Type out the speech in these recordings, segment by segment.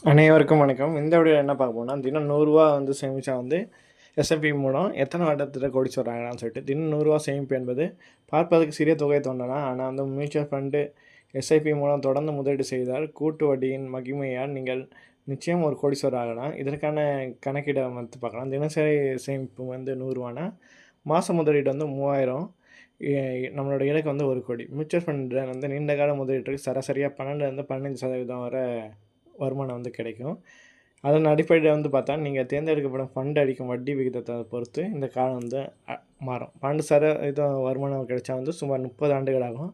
அனைவருக்கும் வணக்கம். இந்த வீடியோல என்ன பார்க்க போறோம்னா, தினம் ரூ. 100 வந்து சேமிச்சா வந்து எஸ்ஐபி மூலம் எத்தனை வருடத்தில கோடீஸ்வரர் ஆகலாம்னு சொல்லிட்டு, தினம் ரூ. 100 சேமிப்பு என்பது பார்ப்பதற்கு சிறிய தொகை தோன்றலாம். ஆனால் வந்து மியூச்சுவல் ஃபண்டு, எஸ்ஐபி மூலம் தொடர்ந்து முதலீடு செய்தால் கூட்டு வட்டியின் மகிமையால் நீங்கள் நிச்சயம் ஒரு கோடீஸ்வரர் ஆகலாம். இதற்கான கணக்கீட வந்து பார்க்கலாம். தினசரி சேமிப்பு வந்து ரூ. 100 மாச முதலீடு வந்து 3000. நம்மளோட இலக்கு வந்து 1,00,00,000. மியூச்சுவல் ஃபண்ட்ல வந்து நீண்ட கால முதலீட்டுக்கு சராசரியா 12லேருந்து 15% வரை வருமானம் வந்து கிடைக்கும். அதன் அடிப்படையில வந்து பார்த்தா, நீங்க தேர்ந்தெடுக்கப்படும் ஃபண்ட் அளிக்கும் வட்டி விகிதத்த பொறுத்து இந்த காலம் வந்து அ மாறும். 12% வருமானம் கிடைச்சா வந்து சுமார் 30 ஆண்டுகள் ஆகும்.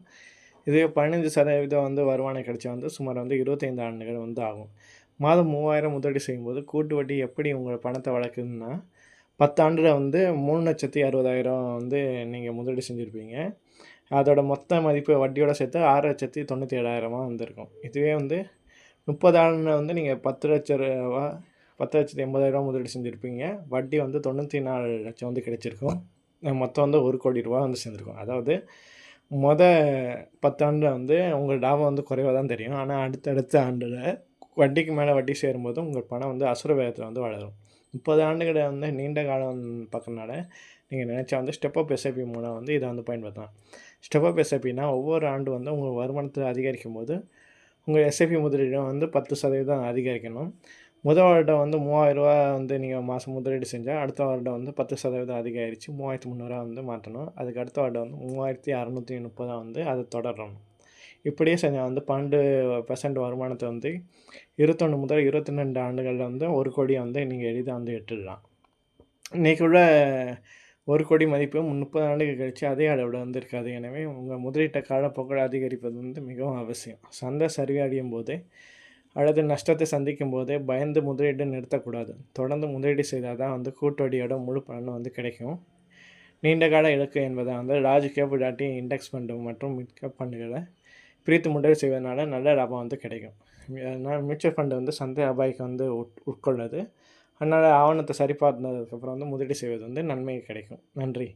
இதுவே 15% வந்து வருமானம் கிடைச்சா வந்து சுமார் வந்து 25 ஆண்டுகள் வந்து ஆகும். மாதம் 3000 முதலீடு செய்யும்போது கூட்டு வட்டி எப்படி உங்க பணத்த வளர்க்குதுன்னா, 10 ஆண்டுல வந்து 3,60,000 வந்து நீங்க முதலீடு செஞ்சிருப்பீங்க. அதோட மொத்த மதிப்பு வட்டியோட சேர்த்து 6,97,000 வந்திருக்கும். இதுவே வந்து 30 ஆண்டுல வந்து நீங்க ரூ. 10,00,000 10,80,000 முதலீடு செஞ்சிருப்பீங்க. வட்டி வந்து 94,00,000 வந்து கிடைச்சிருக்கும். மொத்தம் வந்து ரூ. 1,00,00,000 வந்து சேர்ந்திருக்கும். அதாவது மொத 10 ஆண்டுல வந்து உங்க லாபம் வந்து குறைவா தான் தெரியும். ஆனா அடுத்தடுத்த ஆண்டுல வட்டிக்கு மேல வட்டி சேரும்போது உங்க பணம் வந்து அசுர வேகத்தில வந்து வளரும். 30 ஆண்டுகள வந்து நீண்ட காலம் பார்க்கறனால, நீங்க நினைச்சா வந்து ஸ்டெப் அப் எஸ்ஐபி மூலம் வந்து இத வந்து பயன்படுத்தலாம். ஸ்டெப் அப் எஸ்ஐபின்னா ஒவ்வொரு ஆண்டு வந்து உங்க வருமானத்த அதிகரிக்கும்போது உங்க எஸ்ஐபி முதலீடும் வந்து 10% அதிகரிக்கணும். முதல் வருடம் வந்து ரூ. 3000 வந்து நீங்க மாசம் முதலீடு செஞ்சா, அடுத்த வருடம் வந்து 10% அதிகரிச்சு ரூ. 3,300 வந்து மாத்தணும். அதுக்கு அடுத்த வருடம் வந்து 3,630 வந்து அத தொடரணும். இப்படியே செஞ்சா வந்து 12% வருமானத்த வந்து 21 முதல் 22 ஆண்டுகள்ல வந்து 1,00,00,000 வந்து நீங்க எளிதா வந்து எட்டிடலாம். இன்னைக்கு உள்ள 1,00,00,000 மதிப்பு 30 ஆண்டுகள் கழிச்சு அதே அளவுல வந்து இருக்காது. எனவே உங்க முதலீட்ட காலப்போக்கில் அதிகரிப்பது வந்து மிகவும் அவசியம். சந்தை சரிவடையும்போதே அல்லது நஷ்டத்தை சந்திக்கும்போதே பயந்து முதலீட்ட நிறுத்தக்கூடாது. தொடர்ந்து முதலீடு செய்தா தான் வந்து கூட்டோடியோட முழு பலனும் வந்து கிடைக்கும். நீண்ட கால இலக்கு என்பதை வந்து லார்ஜ் கேப் இல்லாட்டி இண்டெக்ஸ் ஃபண்டு மற்றும் மிட் கேப் ஃபண்டுகள பிரித்து முதலீடு செய்வதனால நல்ல லாபம் வந்து கிடைக்கும். அதனால மியூச்சுவல் ஃபண்ட் வந்து சந்தை அபாயத்தை வந்து உட்கொள்ளாது. அதனால ஆவணத்த சரிபார்த்ததுக்கப்புறம் வந்து முதலீடு செய்வது வந்து நன்மை கிடைக்கும். நன்றி.